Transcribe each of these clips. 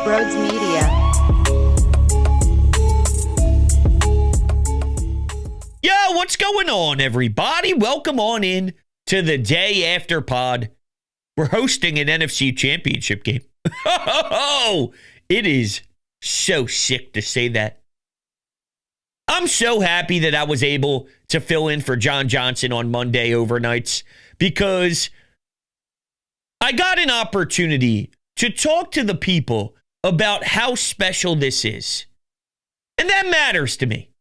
Brodes Media. Yo, what's going on, everybody? Welcome on in to the day after pod. We're hosting an NFC Championship game. It is so sick to say that. I'm so happy that I was able to fill in for John Johnson on Monday overnights because I got an opportunity to talk to the people about how special this is. And that matters to me.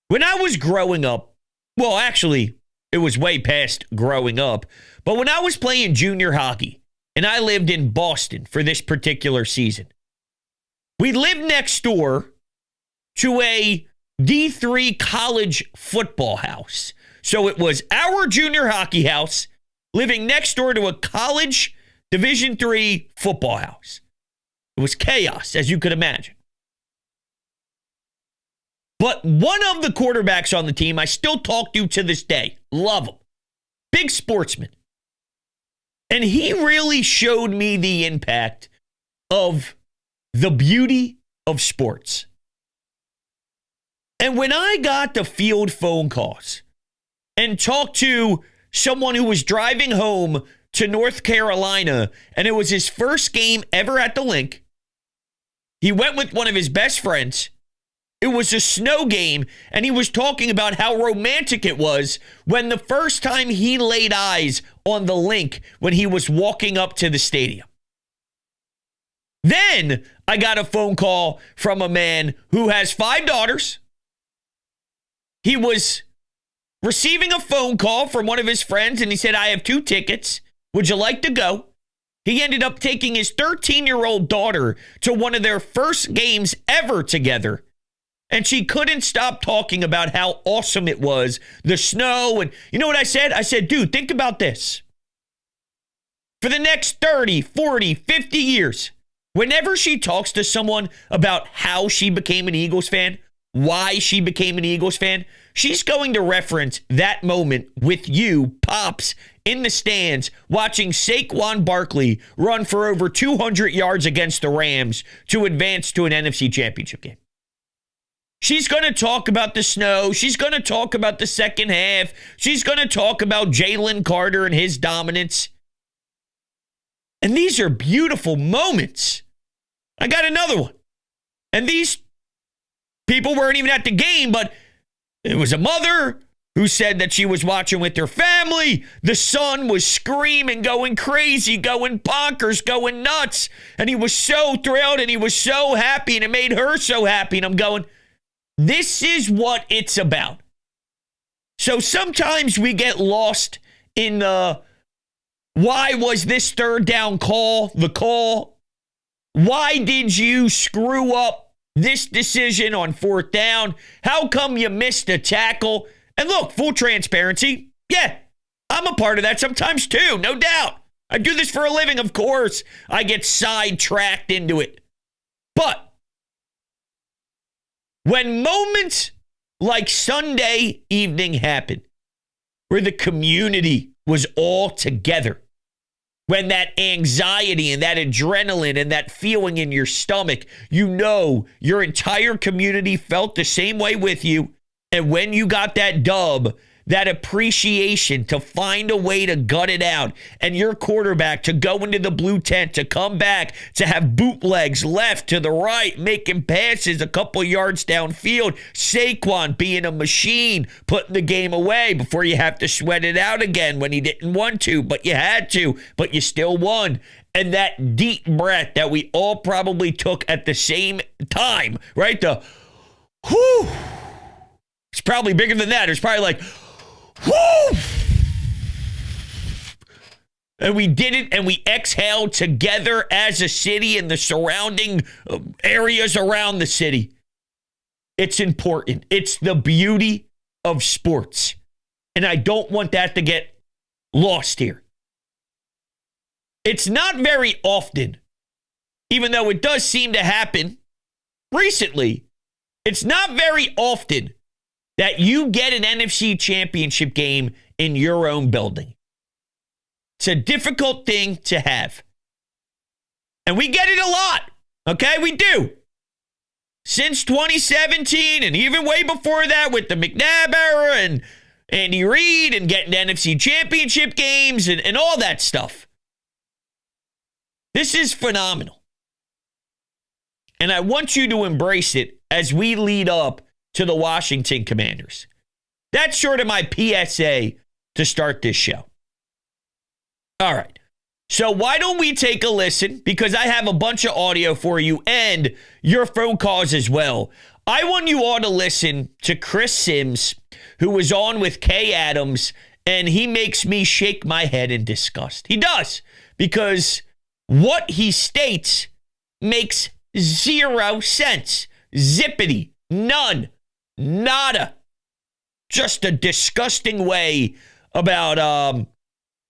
When I was growing up, well, actually, it was way past growing up, but when I was playing junior hockey, and I lived in Boston for this particular season, we lived next door to a D3 college football house. So it was our junior hockey house living next door to a college Division III football house. It was chaos, as you could imagine. But one of the quarterbacks on the team I still talk to this day. Love him. Big sportsman. And he really showed me the impact of the beauty of sports. And when I got to field phone calls and talk to someone who was driving home to North Carolina, and it was his first game ever at the Link, he went with one of his best friends. It was a snow game, and he was talking about how romantic it was when the first time he laid eyes on the Link when he was walking up to the stadium. Then I got a phone call from a man who has 5 daughters. He was receiving a phone call from one of his friends, and he said, I have 2 tickets. Would you like to go? He ended up taking his 13-year-old daughter to one of their first games ever together. And she couldn't stop talking about how awesome it was, the snow. And you know what I said? I said, dude, think about this. For the next 30, 40, 50 years, whenever she talks to someone about how she became an Eagles fan, why she became an Eagles fan, she's going to reference that moment with you, Pops, in the stands, watching Saquon Barkley run for over 200 yards against the Rams to advance to an NFC Championship game. She's going to talk about the snow. She's going to talk about the second half. She's going to talk about Jalen Carter and his dominance. And these are beautiful moments. I got another one. And these people weren't even at the game, but it was a mother who said that she was watching with her family. The son was screaming, going crazy, going bonkers, going nuts. And he was so thrilled and he was so happy and it made her so happy. And I'm going, this is what it's about. So sometimes we get lost in the why was this third down call the call? Why did you screw up this decision on 4th down? How come you missed a tackle? And look, full transparency, yeah, I'm a part of that sometimes too, no doubt. I do this for a living, of course. I get sidetracked into it. But when moments like Sunday evening happen, where the community was all together, when that anxiety and that adrenaline and that feeling in your stomach, you know your entire community felt the same way with you. And when you got that dub, that appreciation to find a way to gut it out, and your quarterback to go into the blue tent, to come back, to have bootlegs left to the right, making passes a couple yards downfield, Saquon being a machine, putting the game away before you have to sweat it out again when he didn't want to, but you had to, but you still won. And that deep breath that we all probably took at the same time, right? The whew. It's probably bigger than that. It's probably like, whoo! And we did it, and we exhaled together as a city and the surrounding areas around the city. It's important. It's the beauty of sports. And I don't want that to get lost here. It's not very often, even though it does seem to happen recently, it's not very often that you get an NFC Championship game in your own building. It's a difficult thing to have. And we get it a lot. Okay, we do. Since 2017 and even way before that with the McNabb era and Andy Reid and getting to NFC championship games and all that stuff. This is phenomenal. And I want you to embrace it as we lead up to the Washington Commanders. That's sort of my PSA to start this show. All right. So why don't we take a listen, because I have a bunch of audio for you and your phone calls as well. I want you all to listen to Chris Sims, who was on with Kay Adams, and he makes me shake my head in disgust. He does, because what he states makes 0 sense. Zippity, none, nada. Just a disgusting way about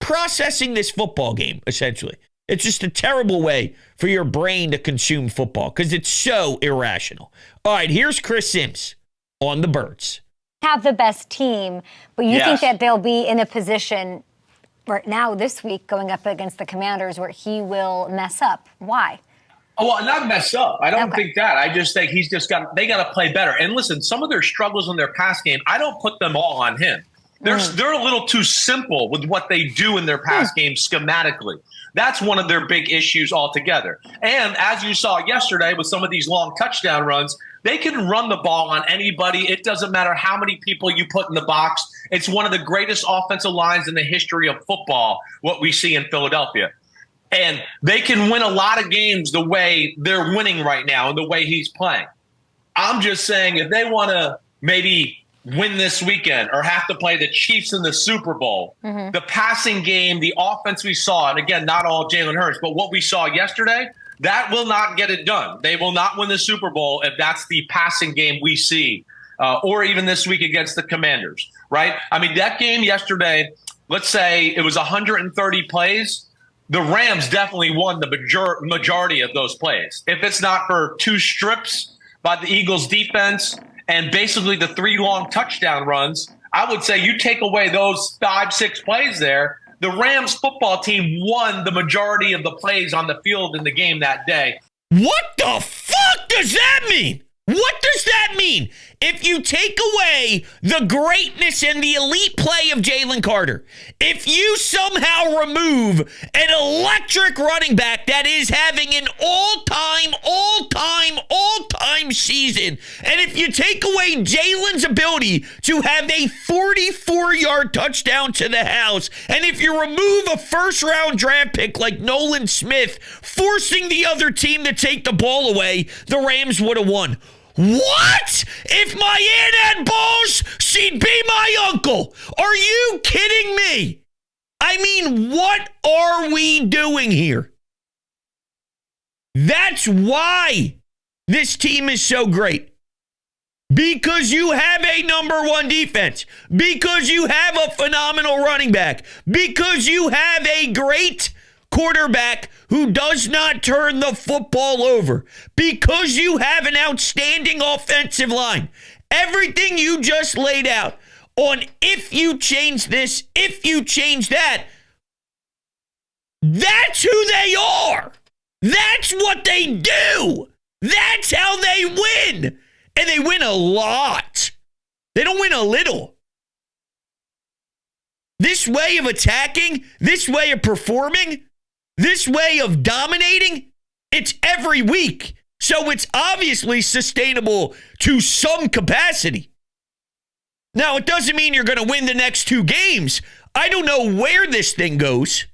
processing this football game, essentially. It's just a terrible way for your brain to consume football because it's so irrational. All right, here's Chris Sims on the Birds. Have the best team, but you think that they'll be in a position right now this week going up against the Commanders where he will mess up. Why? Oh, well, not mess up. I don't think that. I just think they got to play better. And listen, some of their struggles in their pass game, I don't put them all on him. They're a little too simple with what they do in their pass game schematically. That's one of their big issues altogether. And as you saw yesterday with some of these long touchdown runs, they can run the ball on anybody. It doesn't matter how many people you put in the box. It's one of the greatest offensive lines in the history of football, what we see in Philadelphia. And they can win a lot of games the way they're winning right now and the way he's playing. I'm just saying if they want to maybe win this weekend or have to play the Chiefs in the Super Bowl, the passing game, the offense we saw, and again, not all Jalen Herz, but what we saw yesterday, that will not get it done. They will not win the Super Bowl if that's the passing game we see, or even this week against the Commanders, right? I mean, that game yesterday, let's say it was 130 plays. The Rams definitely won the majority of those plays. If it's not for 2 strips by the Eagles defense and basically the 3 long touchdown runs, I would say you take away those 5-6 plays there, the Rams football team won the majority of the plays on the field in the game that day. What the fuck does that mean? What does that mean? If you take away the greatness and the elite play of Jalen Carter, if you somehow remove an electric running back that is having an all-time season, and if you take away Jalen's ability to have a 44-yard touchdown to the house, and if you remove a first-round draft pick like Nolan Smith, forcing the other team to take the ball away, the Rams would have won. What? If my aunt had balls, she'd be my uncle. Are you kidding me? I mean, what are we doing here? That's why this team is so great. Because you have a number 1 defense. Because you have a phenomenal running back. Because you have a great quarterback who does not turn the football over, because you have an outstanding offensive line. Everything you just laid out on if you change this, if you change that, that's who they are. That's what they do. That's how they win. And they win a lot. They don't win a little. This way of attacking, this way of performing, this way of dominating, it's every week. So it's obviously sustainable to some capacity. Now, it doesn't mean you're going to win the next 2 games. I don't know where this thing goes,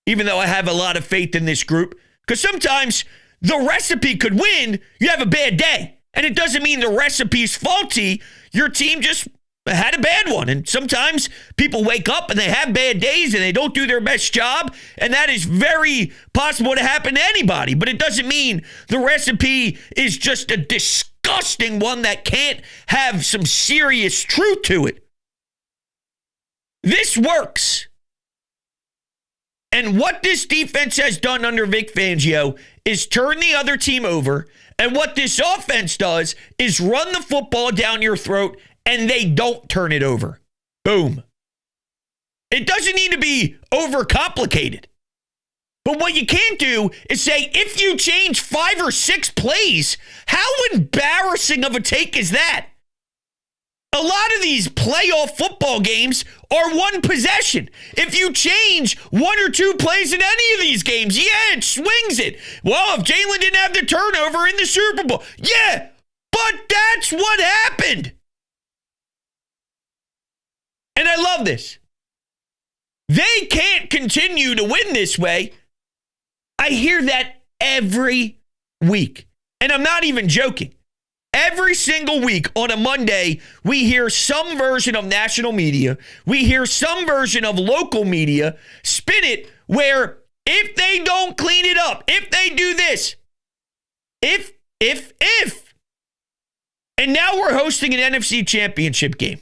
even though I have a lot of faith in this group, because sometimes the recipe could win. You have a bad day, and it doesn't mean the recipe's faulty. Your team just had a bad one. And sometimes people wake up and they have bad days and they don't do their best job. And that is very possible to happen to anybody. But it doesn't mean the recipe is just a disgusting one that can't have some serious truth to it. This works. And what this defense has done under Vic Fangio is turn the other team over. And what this offense does is run the football down your throat, and they don't turn it over. Boom. It doesn't need to be overcomplicated. But what you can't do is say, if you change 5 or 6 plays, how embarrassing of a take is that? A lot of these playoff football games are one possession. If you change 1 or 2 plays in any of these games, yeah, it swings it. Well, if Jalen didn't have the turnover in the Super Bowl, yeah, but that's what happened. And I love this. They can't continue to win this way. I hear that every week. And I'm not even joking. Every single week on a Monday, we hear some version of national media. We hear some version of local media spin it where if they don't clean it up, if they do this, if. And now we're hosting an NFC championship game.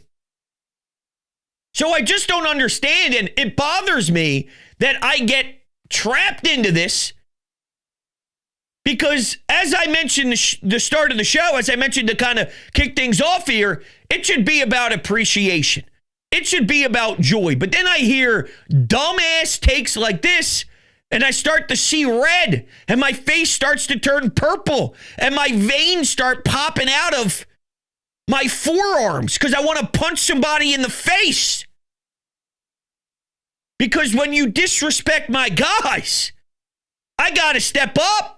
So I just don't understand, and it bothers me that I get trapped into this because, as I mentioned the start of the show, as I mentioned to kind of kick things off here, it should be about appreciation. It should be about joy. But then I hear dumbass takes like this, and I start to see red, and my face starts to turn purple, and my veins start popping out of my forearms because I want to punch somebody in the face. Because when you disrespect my guys, I got to step up.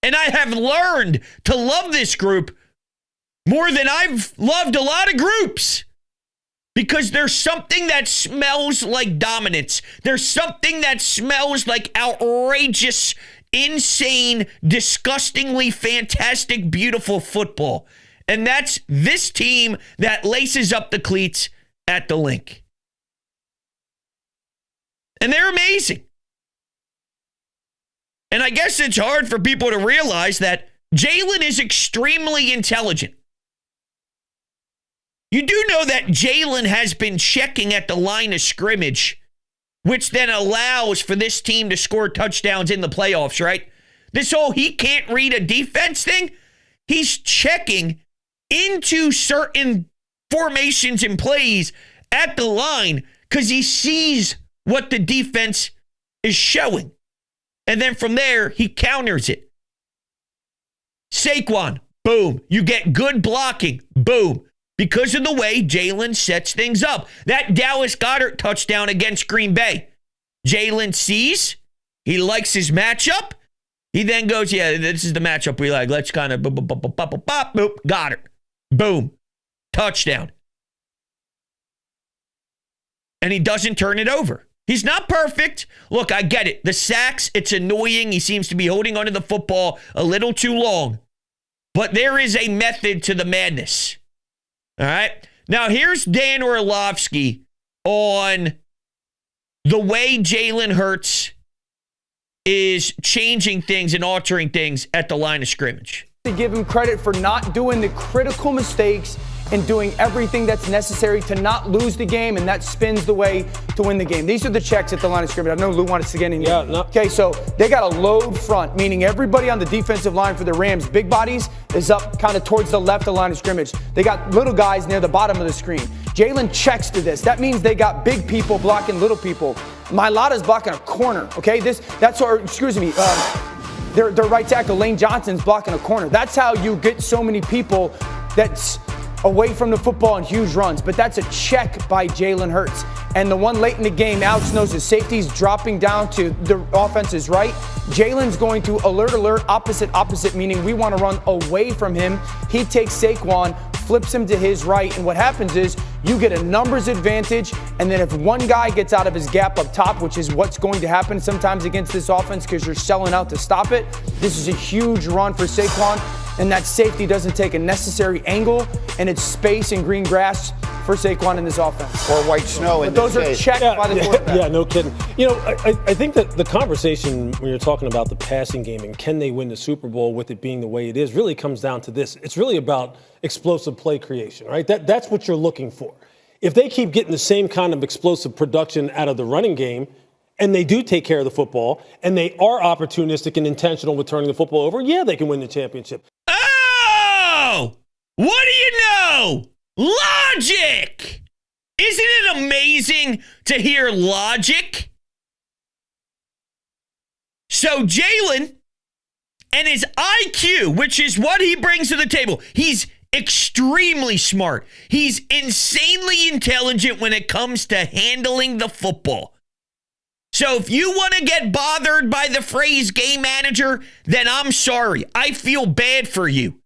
And I have learned to love this group more than I've loved a lot of groups. Because there's something that smells like dominance. There's something that smells like outrageous, insane, disgustingly fantastic, beautiful football. And that's this team that laces up the cleats at the Link. And they're amazing. And I guess it's hard for people to realize that Jalen is extremely intelligent. You do know that Jalen has been checking at the line of scrimmage, which then allows for this team to score touchdowns in the playoffs, right? This whole he can't read a defense thing, he's checking into certain formations and plays at the line because he sees what the defense is showing. And then from there, he counters it. Saquon, boom. You get good blocking, boom. Because of the way Jalen sets things up. That Dallas Goedert touchdown against Green Bay. Jalen sees, he likes his matchup. He then goes, yeah, this is the matchup we like. Let's kind of boop, Goedert. Boom. Touchdown. And he doesn't turn it over. He's not perfect. Look, I get it. The sacks, it's annoying. He seems to be holding onto the football a little too long. But there is a method to the madness. All right? Now, here's Dan Orlovsky on the way Jaylen Herz is changing things and altering things at the line of scrimmage. To give him credit for not doing the critical mistakes and doing everything that's necessary to not lose the game, and that spins the way to win the game. These are the checks at the line of scrimmage. I know Lou wanted to get in here. Yeah, no. Okay, so they got a load front, meaning everybody on the defensive line for the Rams, big bodies, is up kind of towards the left of the line of scrimmage. They got little guys near the bottom of the screen. Jalen checks to this. That means they got big people blocking little people. Mailata's blocking a corner, okay? Their right tackle, Lane Johnson's blocking a corner. That's how you get so many people that's away from the football in huge runs. But that's a check by Jalen Herz. And the one late in the game, Alex knows his safety's dropping down to the offense's right. Jalen's going to alert, opposite, meaning we want to run away from him. He takes Saquon, flips him to his right, and what happens is you get a numbers advantage, and then if one guy gets out of his gap up top, which is what's going to happen sometimes against this offense because you're selling out to stop it, this is a huge run for Saquon, and that safety doesn't take a necessary angle, and it's space and green grass for Saquon in this offense. Or white snow in this case. But those are checked by the quarterback. Yeah, no kidding. You know, I think that the conversation when you're talking about the passing game and can they win the Super Bowl with it being the way it is really comes down to this. It's really about explosive play creation, right? That's what you're looking for. If they keep getting the same kind of explosive production out of the running game, and they do take care of the football, and they are opportunistic and intentional with turning the football over, yeah, they can win the championship. Oh! What do you know? Logic! Isn't it amazing to hear logic? So Jalen and his IQ, which is what he brings to the table, he's extremely smart. He's insanely intelligent when it comes to handling the football. So if you want to get bothered by the phrase game manager, then I'm sorry. I feel bad for you.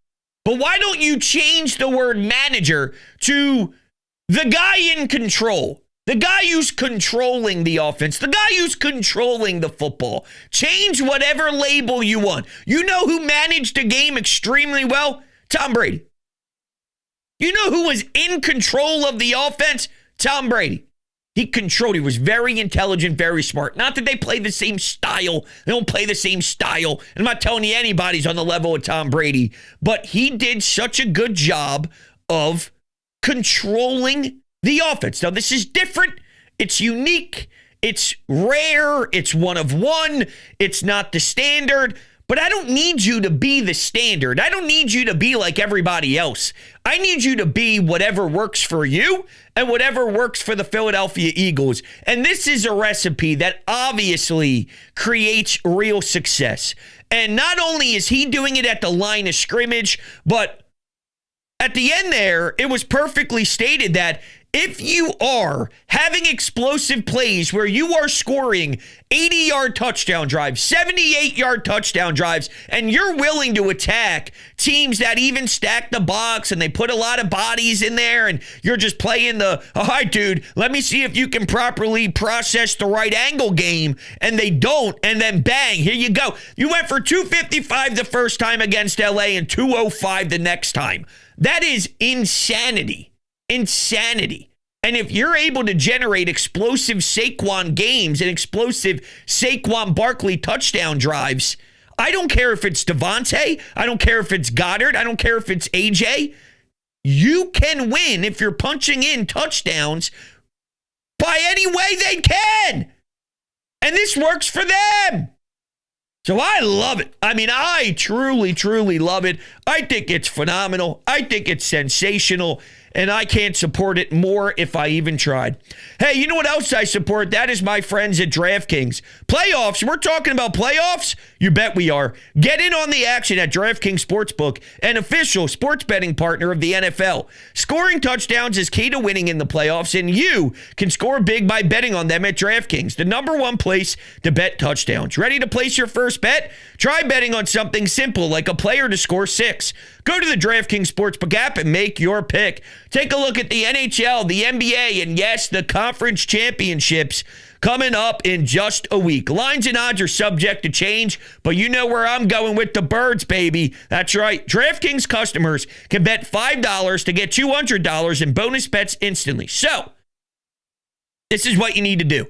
But why don't you change the word manager to the guy in control? The guy who's controlling the offense, the guy who's controlling the football. Change whatever label you want. You know who managed the game extremely well? Tom Brady. You know who was in control of the offense? Tom Brady. He controlled. He was very intelligent, very smart. Not that they play the same style. They don't play the same style. And I'm not telling you anybody's on the level of Tom Brady. But he did such a good job of controlling the offense. Now, this is different. It's unique. It's rare. It's one of one. It's not the standard. But I don't need you to be the standard. I don't need you to be like everybody else. I need you to be whatever works for you and whatever works for the Philadelphia Eagles. And this is a recipe that obviously creates real success. And not only is he doing it at the line of scrimmage, but at the end there, it was perfectly stated that if you are having explosive plays where you are scoring 80-yard touchdown drives, 78-yard touchdown drives, and you're willing to attack teams that even stack the box and they put a lot of bodies in there and you're just playing the, all right, dude, let me see if you can properly process the right angle game, and they don't, and then bang, here you go. You went for 255 the first time against LA and 205 the next time. That is insanity. Insanity. And if you're able to generate explosive Saquon games and explosive Saquon Barkley touchdown drives, I don't care if it's Devontae, I don't care if it's Goddard, I don't care if it's AJ. You can win if you're punching in touchdowns by any way they can. And this works for them. So I love it. I mean, I truly, truly love it. I think it's phenomenal. I think it's sensational. And I can't support it more if I even tried. Hey, you know what else I support? That is my friends at DraftKings. Playoffs. We're talking about playoffs? You bet we are. Get in on the action at DraftKings Sportsbook, an official sports betting partner of the NFL. Scoring touchdowns is key to winning in the playoffs, and you can score big by betting on them at DraftKings, the #1 place to bet touchdowns. Ready to place your first bet? Try betting on something simple like a player to score 6. Go to the DraftKings Sportsbook app and make your pick. Take a look at the NHL, the NBA, and yes, the conference championships coming up in just a week. Lines and odds are subject to change, but you know where I'm going with the birds, baby. That's right. DraftKings customers can bet $5 to get $200 in bonus bets instantly. So, this is what you need to do.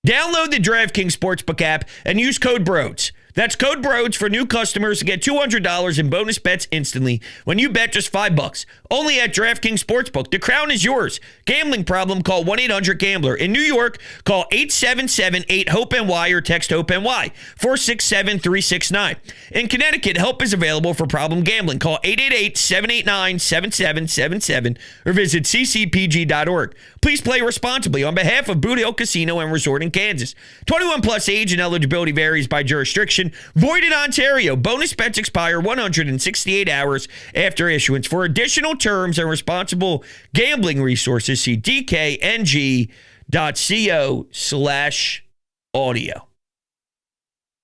Download the DraftKings Sportsbook app and use code BRODES. That's code BRODES for new customers to get $200 in bonus bets instantly when you bet just $5. Only at DraftKings Sportsbook. The crown is yours. Gambling problem? Call 1-800-GAMBLER. In New York, call 877-8-HOPE-NY or text HOPE-NY 467-369. In Connecticut, help is available for problem gambling. Call 888-789-7777 or visit ccpg.org. Please play responsibly on behalf of Boot Hill Casino and Resort in Kansas. 21 plus age and eligibility varies by jurisdiction. Void in Ontario. Bonus bets expire 168 hours after issuance. For additional terms and responsible gambling resources, see dkng.co/audio.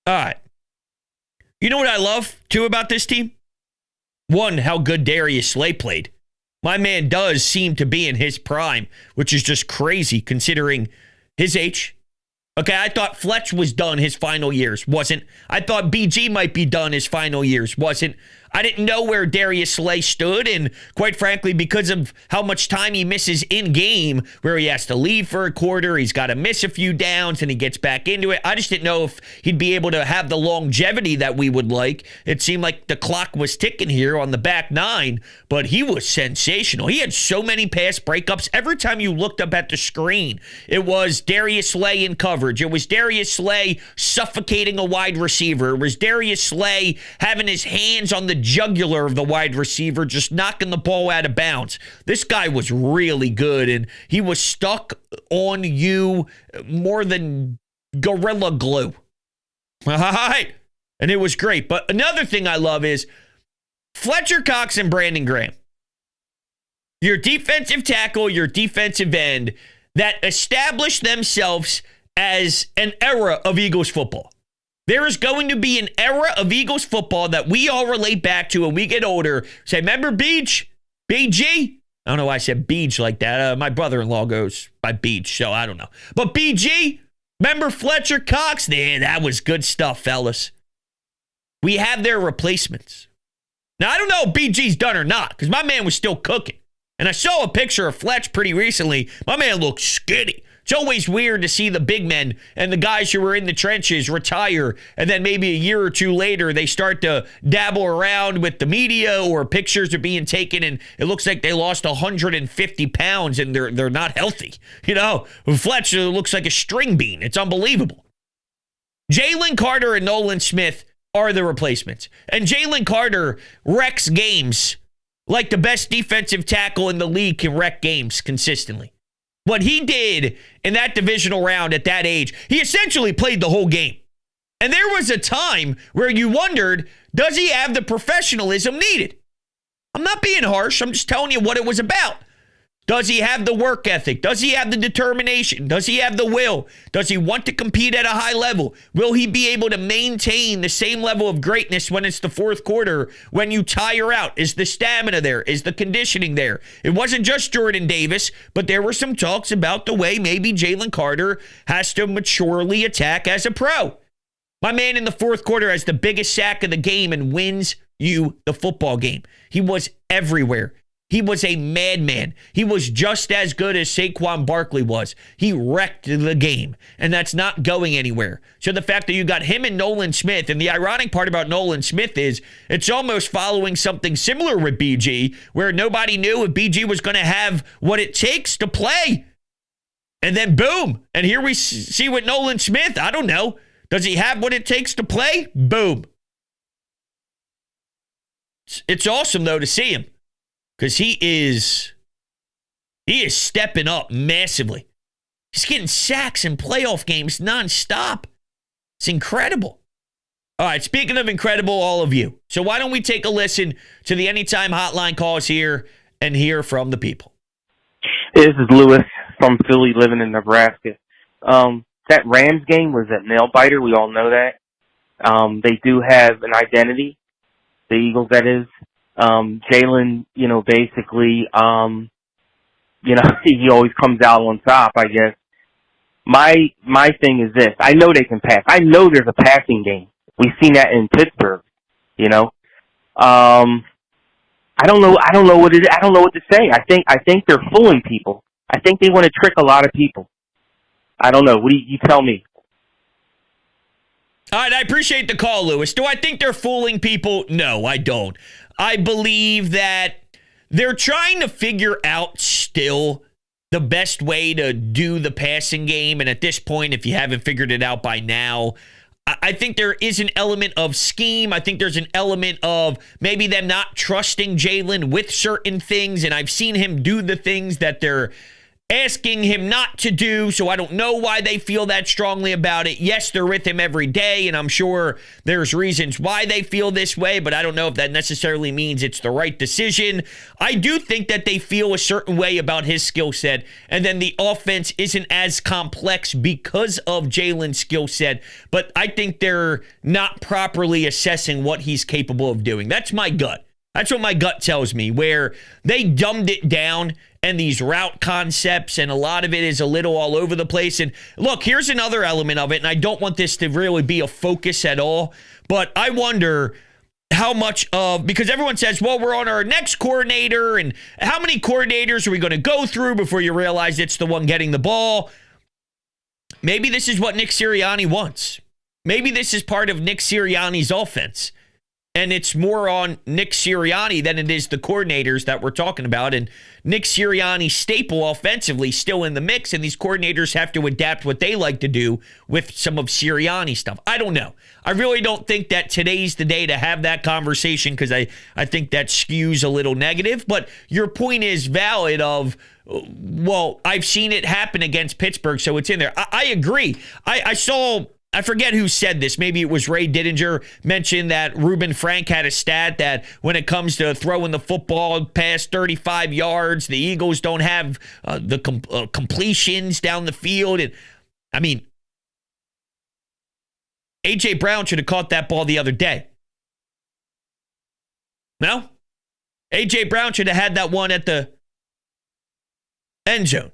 All right. You know what I love, too, about this team? One, how good Darius Slay played. My man does seem to be in his prime, which is just crazy considering his age. Okay, I thought Fletch was done his final years. Wasn't. I thought BG might be done his final years. Wasn't. I didn't know where Darius Slay stood, and quite frankly, because of how much time he misses in-game, where he has to leave for a quarter, he's got to miss a few downs, and he gets back into it. I just didn't know if he'd be able to have the longevity that we would like. It seemed like the clock was ticking here on the back nine, but he was sensational. He had so many pass breakups. Every time you looked up at the screen, it was Darius Slay in coverage. It was Darius Slay suffocating a wide receiver. It was Darius Slay having his hands on the jugular of the wide receiver, just knocking the ball out of bounds. This guy was really good, and he was stuck on you more than Gorilla Glue. All right. And it was great. But another thing I love is Fletcher Cox and Brandon Graham. Your defensive tackle, your defensive end that established themselves as an era of Eagles football. There is going to be an era of Eagles football that we all relate back to when we get older. Say, remember Beach? BG? I don't know why I said Beach like that. My brother-in-law goes by Beach, so I don't know. But BG? Remember Fletcher Cox? Yeah, that was good stuff, fellas. We have their replacements. Now, I don't know if BG's done or not, because my man was still cooking. And I saw a picture of Fletch pretty recently. My man looked skinny. It's always weird to see the big men and the guys who were in the trenches retire, and then maybe a year or two later, they start to dabble around with the media or pictures are being taken, and it looks like they lost 150 pounds and they're not healthy. You know, Fletcher looks like a string bean. It's unbelievable. Jalen Carter and Nolan Smith are the replacements. And Jalen Carter wrecks games like the best defensive tackle in the league can wreck games consistently. What he did in that divisional round at that age, he essentially played the whole game. And there was a time where you wondered, does he have the professionalism needed? I'm not being harsh. I'm just telling you what it was about. Does he have the work ethic? Does he have the determination? Does he have the will? Does he want to compete at a high level? Will he be able to maintain the same level of greatness when it's the fourth quarter, when you tire out? Is the stamina there? Is the conditioning there? It wasn't just Jordan Davis, but there were some talks about the way maybe Jalen Carter has to maturely attack as a pro. My man in the fourth quarter has the biggest sack of the game and wins you the football game. He was everywhere. He was a madman. He was just as good as Saquon Barkley was. He wrecked the game, and that's not going anywhere. So the fact that you got him and Nolan Smith, and the ironic part about Nolan Smith is it's almost following something similar with BG, where nobody knew if BG was going to have what it takes to play. And then boom, and here we see with Nolan Smith, I don't know. Does he have what it takes to play? Boom. It's awesome, though, to see him. Because he is stepping up massively. He's getting sacks in playoff games nonstop. It's incredible. All right, speaking of incredible, all of you. So why don't we take a listen to the Anytime Hotline calls here and hear from the people. This is Lewis from Philly, living in Nebraska. That Rams game was a nail-biter. We all know that. They do have an identity, the Eagles, that is. Jalen, basically, he always comes out on top, I guess. My thing is this. I know they can pass. I know there's a passing game. We've seen that in Pittsburgh, I don't know what it is. I don't know what to say. I think they're fooling people. I think they want to trick a lot of people. I don't know. What do you tell me? All right, I appreciate the call, Lewis. Do I think they're fooling people? No, I don't. I believe that they're trying to figure out still the best way to do the passing game. And at this point, if you haven't figured it out by now, I think there is an element of scheme. I think there's an element of maybe them not trusting Jalen with certain things. And I've seen him do the things that they're asking him not to do, so I don't know why they feel that strongly about it. Yes, they're with him every day, and I'm sure there's reasons why they feel this way, but I don't know if that necessarily means it's the right decision. I do think that they feel a certain way about his skill set, and then the offense isn't as complex because of Jalen's skill set, but I think they're not properly assessing what he's capable of doing. That's my gut. That's what my gut tells me, where they dumbed it down and these route concepts, and a lot of it is a little all over the place. And look, here's another element of it, and I don't want this to really be a focus at all, but I wonder how much of, because everyone says, well, we're on our next coordinator, and how many coordinators are we going to go through before you realize it's the one getting the ball? Maybe this is what Nick Sirianni wants. Maybe this is part of Nick Sirianni's offense. And it's more on Nick Sirianni than it is the coordinators that we're talking about. And Nick Sirianni's staple offensively still in the mix, and these coordinators have to adapt what they like to do with some of Sirianni's stuff. I don't know. I really don't think that today's the day to have that conversation, because I think that skews a little negative. But your point is valid of, well, I've seen it happen against Pittsburgh, so it's in there. I agree. I saw I forget who said this. Maybe it was Ray Didinger mentioned that Reuben Frank had a stat that when it comes to throwing the football past 35 yards, the Eagles don't have the completions down the field. And I mean, A.J. Brown should have caught that ball the other day. No? A.J. Brown should have had that one at the end zone.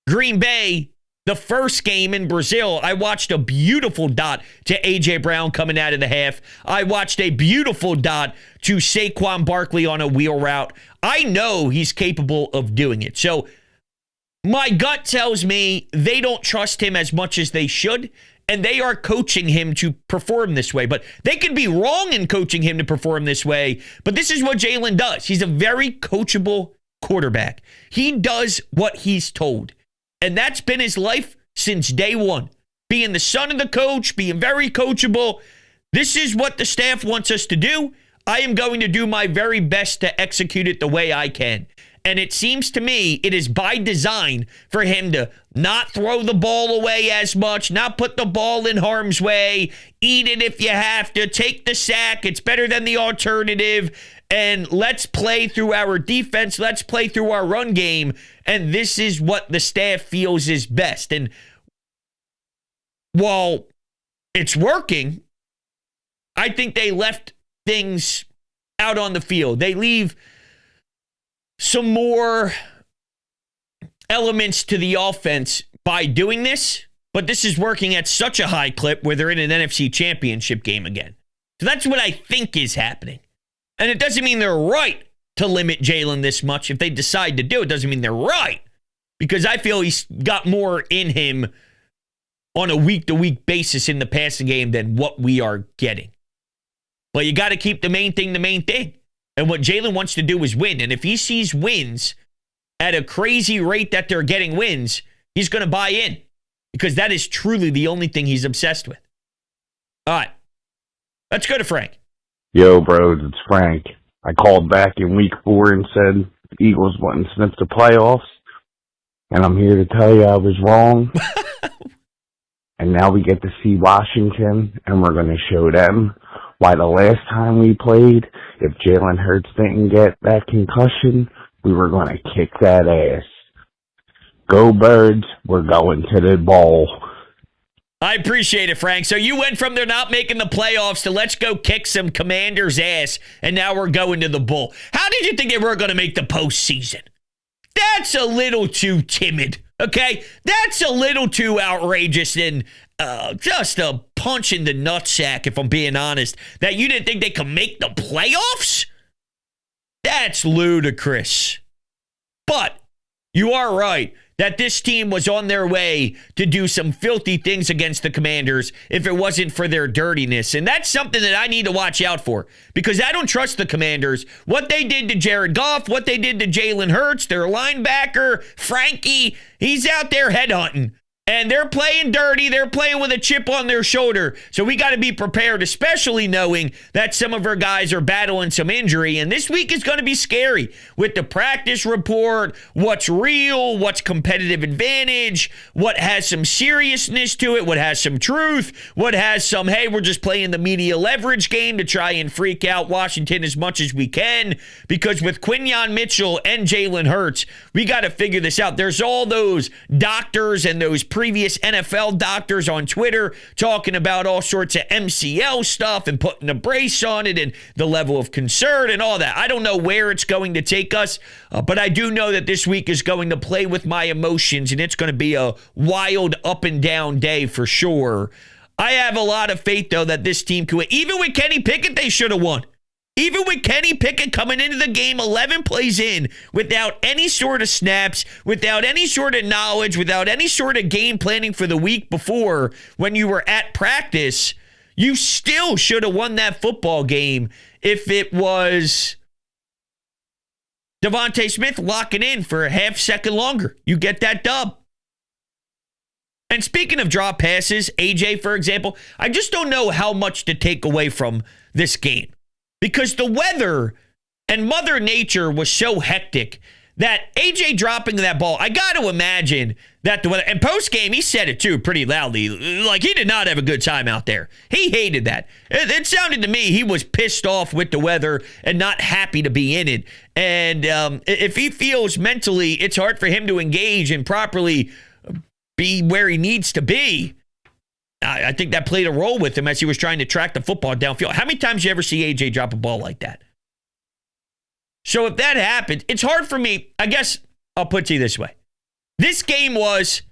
Green Bay, the first game in Brazil, I watched a beautiful dot to A.J. Brown coming out of the half. I watched a beautiful dot to Saquon Barkley on a wheel route. I know he's capable of doing it. So my gut tells me they don't trust him as much as they should, and they are coaching him to perform this way. But they could be wrong in coaching him to perform this way, but this is what Jalen does. He's a very coachable quarterback. He does what he's told. And that's been his life since day one. Being the son of the coach, being very coachable. This is what the staff wants us to do. I am going to do my very best to execute it the way I can. And it seems to me it is by design for him to not throw the ball away as much, not put the ball in harm's way, eat it if you have to, take the sack. It's better than the alternative. And let's play through our defense. Let's play through our run game. And this is what the staff feels is best. And while it's working, I think they left things out on the field. They leave some more elements to the offense by doing this. But this is working at such a high clip where they're in an NFC championship game again. So that's what I think is happening. And it doesn't mean they're right to limit Jalen this much. If they decide to do it, doesn't mean they're right. Because I feel he's got more in him on a week-to-week basis in the passing game than what we are getting. But you got to keep the main thing the main thing. And what Jalen wants to do is win. And if he sees wins at a crazy rate that they're getting wins, he's going to buy in. Because that is truly the only thing he's obsessed with. All right. Let's go to Frank. Yo, Brodes, it's Frank. I called back in week 4 and said the Eagles wouldn't sniff the playoffs, and I'm here to tell you I was wrong. And now we get to see Washington, and we're going to show them why the last time we played, if Jaylen Herz didn't get that concussion, we were going to kick that ass. Go Birds, we're going to the bowl. I appreciate it, Frank. So you went from they're not making the playoffs to let's go kick some Commanders' ass, and now we're going to the bowl. How did you think they were going to make the postseason? That's a little too timid, okay? That's a little too outrageous and just a punch in the nutsack, if I'm being honest, that you didn't think they could make the playoffs? That's ludicrous. But you are right that this team was on their way to do some filthy things against the Commanders if it wasn't for their dirtiness. And that's something that I need to watch out for because I don't trust the Commanders. What they did to Jared Goff, what they did to Jalen Hurts, their linebacker, Frankie, he's out there headhunting. And they're playing dirty. They're playing with a chip on their shoulder. So we got to be prepared, especially knowing that some of our guys are battling some injury. And this week is going to be scary with the practice report, what's real, what's competitive advantage, what has some seriousness to it, what has some truth, what has some, hey, we're just playing the media leverage game to try and freak out Washington as much as we can. Because with Quinyon Mitchell and Jalen Hurts, we got to figure this out. There's all those doctors and those previous NFL doctors on Twitter talking about all sorts of MCL stuff and putting a brace on it and the level of concern and all that. I don't know where it's going to take us, but I do know that this week is going to play with my emotions and it's going to be a wild up and down day for sure. I have a lot of faith, though, that this team could win. Even with Kenny Pickett, they should have won. Even with Kenny Pickett coming into the game 11 plays in without any sort of snaps, without any sort of knowledge, without any sort of game planning for the week before when you were at practice, you still should have won that football game if it was Devontae Smith locking in for a half second longer. You get that dub. And speaking of drop passes, AJ, for example, I just don't know how much to take away from this game. Because the weather and Mother Nature was so hectic that AJ dropping that ball, I got to imagine that the weather, and post game, he said it too pretty loudly. Like, he did not have a good time out there. He hated that. It sounded to me he was pissed off with the weather and not happy to be in it. And if he feels mentally it's hard for him to engage and properly be where he needs to be, I think that played a role with him as he was trying to track the football downfield. How many times do you ever see AJ drop a ball like that? So if that happened, it's hard for me. I guess I'll put it to you this way. This game was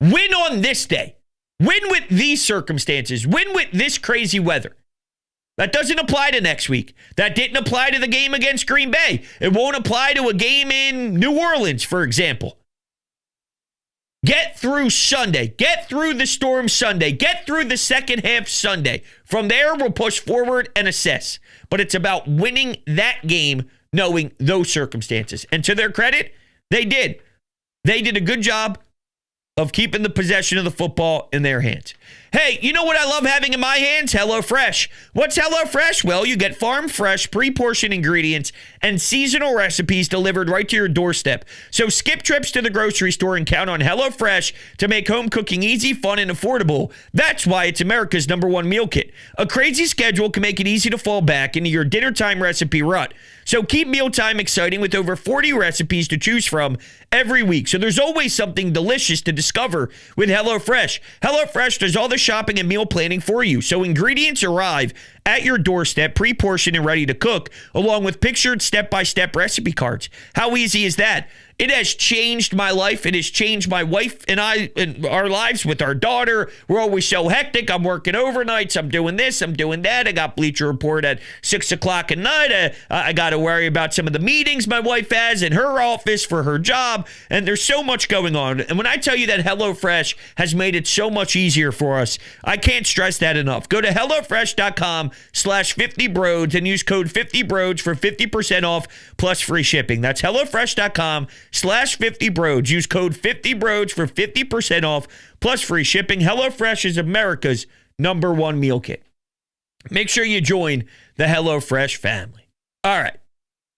win on this day. Win with these circumstances. Win with this crazy weather. That doesn't apply to next week. That didn't apply to the game against Green Bay. It won't apply to a game in New Orleans, for example. Get through Sunday. Get through the storm Sunday. Get through the second half Sunday. From there, we'll push forward and assess. But it's about winning that game, knowing those circumstances. And to their credit, they did. They did a good job of keeping the possession of the football in their hands. Hey, you know what I love having in my hands? HelloFresh. What's HelloFresh? Well, you get farm fresh, pre-portioned ingredients and seasonal recipes delivered right to your doorstep. So skip trips to the grocery store and count on HelloFresh to make home cooking easy, fun, and affordable. That's why it's America's #1 meal kit. A crazy schedule can make it easy to fall back into your dinner time recipe rut. So keep mealtime exciting with over 40 recipes to choose from every week. So there's always something delicious to discover with HelloFresh. HelloFresh does all the shopping and meal planning for you. So ingredients arrive at your doorstep, pre-portioned and ready to cook, along with pictured step-by-step recipe cards. How easy is that? It has changed my life. It has changed my wife and I and our lives with our daughter. We're always so hectic. I'm working overnights. I'm doing this. I'm doing that. I got Bleacher Report at 6 o'clock at night. I got to worry about some of the meetings my wife has in her office for her job. And there's so much going on. And when I tell you that HelloFresh has made it so much easier for us, I can't stress that enough. Go to HelloFresh.com/50Brodes and use code 50Brodes for 50% off plus free shipping. That's HelloFresh.com/50Brodes. Use code 50Brodes for 50% off plus free shipping. HelloFresh is America's #1 meal kit. Make sure you join the HelloFresh family. All right.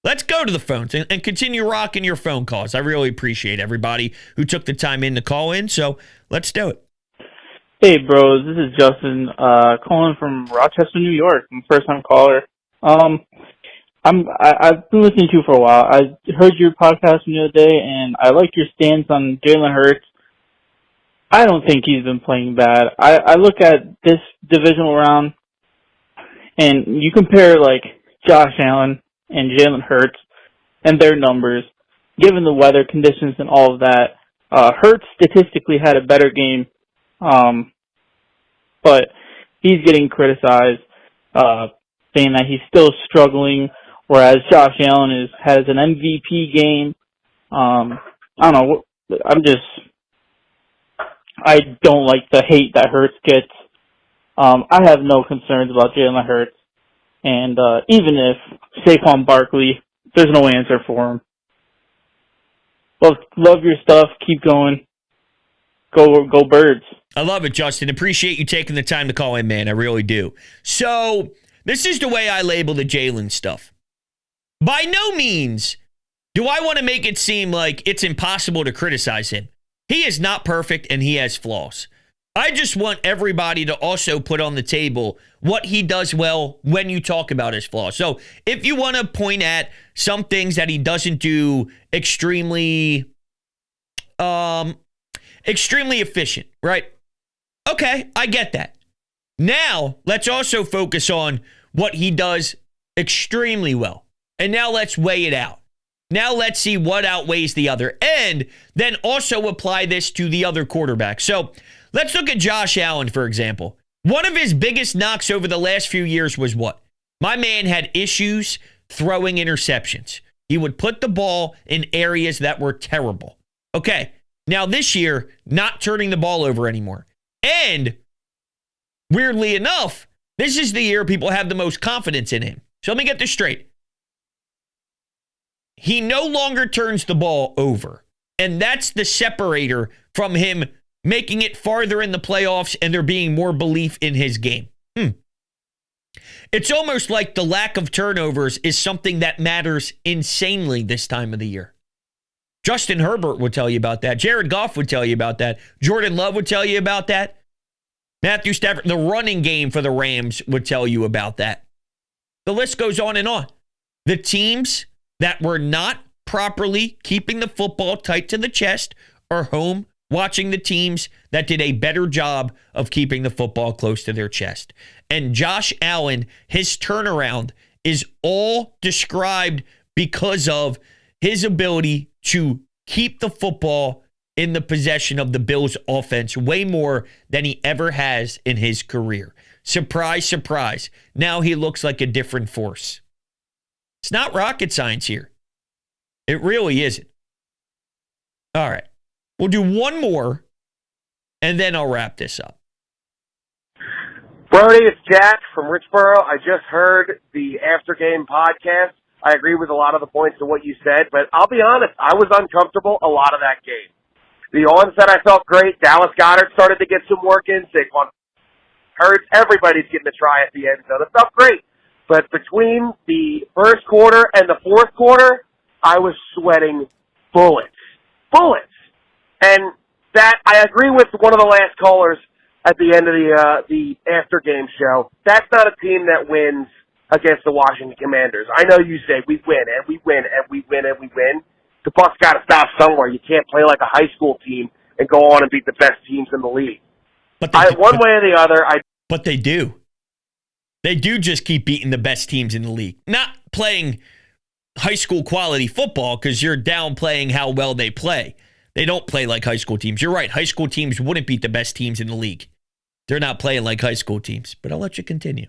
Let's go to the phones and continue rocking your phone calls. I really appreciate everybody who took the time in to call in, so let's do it. Hey, bros. This is Justin calling from Rochester, New York. I'm a first-time caller. I've been listening to you for a while. I heard your podcast the other day, and I like your stance on Jaylen Herz. I don't think he's been playing bad. I look at this divisional round, and you compare, like, Josh Allen and Jalen Herz and their numbers, given the weather conditions and all of that. Hertz statistically had a better game, but he's getting criticized, saying that he's still struggling, whereas Josh Allen has an MVP game. I don't know. I don't like the hate that Hertz gets. I have no concerns about Jalen Hertz. And even if Saquon Barkley, there's no answer for him. Love your stuff. Keep going. Go Birds. I love it, Justin. Appreciate you taking the time to call in, man. I really do. So this is the way I label the Jalen stuff. By no means do I want to make it seem like it's impossible to criticize him. He is not perfect and he has flaws. I just want everybody to also put on the table what he does well when you talk about his flaws. So if you want to point at some things that he doesn't do extremely efficient, right? Okay, I get that. Now, let's also focus on what he does extremely well. And now let's weigh it out. Now let's see what outweighs the other. And then also apply this to the other quarterback. So let's look at Josh Allen, for example. One of his biggest knocks over the last few years was what? My man had issues throwing interceptions. He would put the ball in areas that were terrible. Okay, now this year, not turning the ball over anymore. And weirdly enough, this is the year people have the most confidence in him. So let me get this straight. He no longer turns the ball over. And that's the separator from him making it farther in the playoffs and there being more belief in his game. It's almost like the lack of turnovers is something that matters insanely this time of the year. Justin Herbert would tell you about that. Jared Goff would tell you about that. Jordan Love would tell you about that. Matthew Stafford, the running game for the Rams would tell you about that. The list goes on and on. The teams that were not properly keeping the football tight to the chest are home watching the teams that did a better job of keeping the football close to their chest. And Josh Allen, his turnaround is all described because of his ability to keep the football in the possession of the Bills' offense way more than he ever has in his career. Surprise, surprise. Now he looks like a different force. It's not rocket science here. It really isn't. All right. We'll do one more, and then I'll wrap this up. Brody, it's Jack from Richboro. I just heard the after-game podcast. I agree with a lot of the points of what you said, but I'll be honest, I was uncomfortable a lot of that game. The onset, I felt great. Dallas Goedert started to get some work in. Saquon Hertz, everybody's getting a try at the end, so that felt great. But between the first quarter and the fourth quarter, I was sweating bullets. Bullets! And that, I agree with one of the last callers at the end of the after-game show. That's not a team that wins against the Washington Commanders. I know you say we win, and we win, and we win, and we win. The Bucs got to stop somewhere. You can't play like a high school team and go on and beat the best teams in the league. But one way or the other, But they do. They do just keep beating the best teams in the league. Not playing high school quality football because you're downplaying how well they play. They don't play like high school teams. You're right. High school teams wouldn't beat the best teams in the league. They're not playing like high school teams. But I'll let you continue.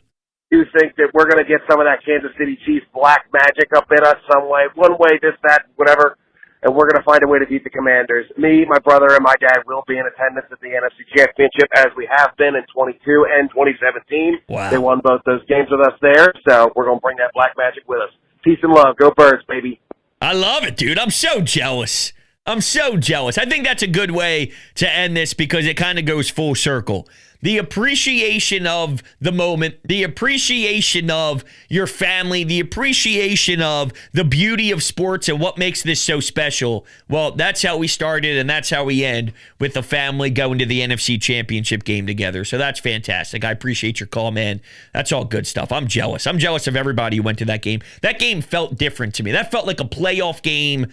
I do think that we're going to get some of that Kansas City Chiefs black magic up in us some way. One way, this, that, whatever. And we're going to find a way to beat the Commanders. Me, my brother, and my dad will be in attendance at the NFC Championship as we have been in 22 and 2017. Wow. They won both those games with us there, so we're going to bring that black magic with us. Peace and love. Go Birds, baby. I love it, dude. I'm so jealous. I'm so jealous. I think that's a good way to end this because it kind of goes full circle. The appreciation of the moment, the appreciation of your family, the appreciation of the beauty of sports and what makes this so special. Well, that's how we started and that's how we end with the family going to the NFC Championship game together. So that's fantastic. I appreciate your call, man. That's all good stuff. I'm jealous. I'm jealous of everybody who went to that game. That game felt different to me. That felt like a playoff game.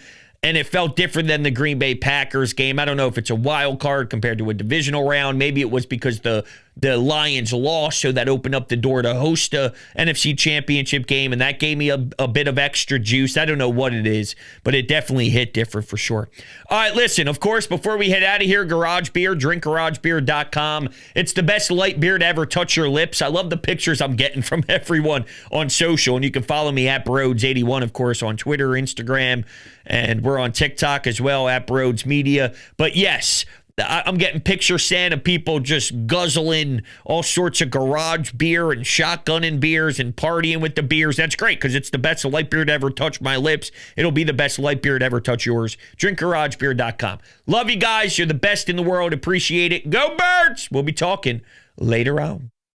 And it felt different than the Green Bay Packers game. I don't know if it's a wild card compared to a divisional round. Maybe it was because the Lions lost, so that opened up the door to host a NFC Championship game, and that gave me a bit of extra juice. I don't know what it is, but it definitely hit different for sure. All right, listen, of course, before we head out of here, Garage Beer, drinkgaragebeer.com. It's the best light beer to ever touch your lips. I love the pictures I'm getting from everyone on social, and you can follow me at Brodes81, of course, on Twitter, Instagram, and we're on TikTok as well, at Brodes Media. But yes, I'm getting picture sent of people just guzzling all sorts of garage beer and shotgunning beers and partying with the beers. That's great because it's the best light beer to ever touch my lips. It'll be the best light beer to ever touch yours. drinkgaragebeer.com. Love you guys. You're the best in the world. Appreciate it. Go Birds. We'll be talking later on.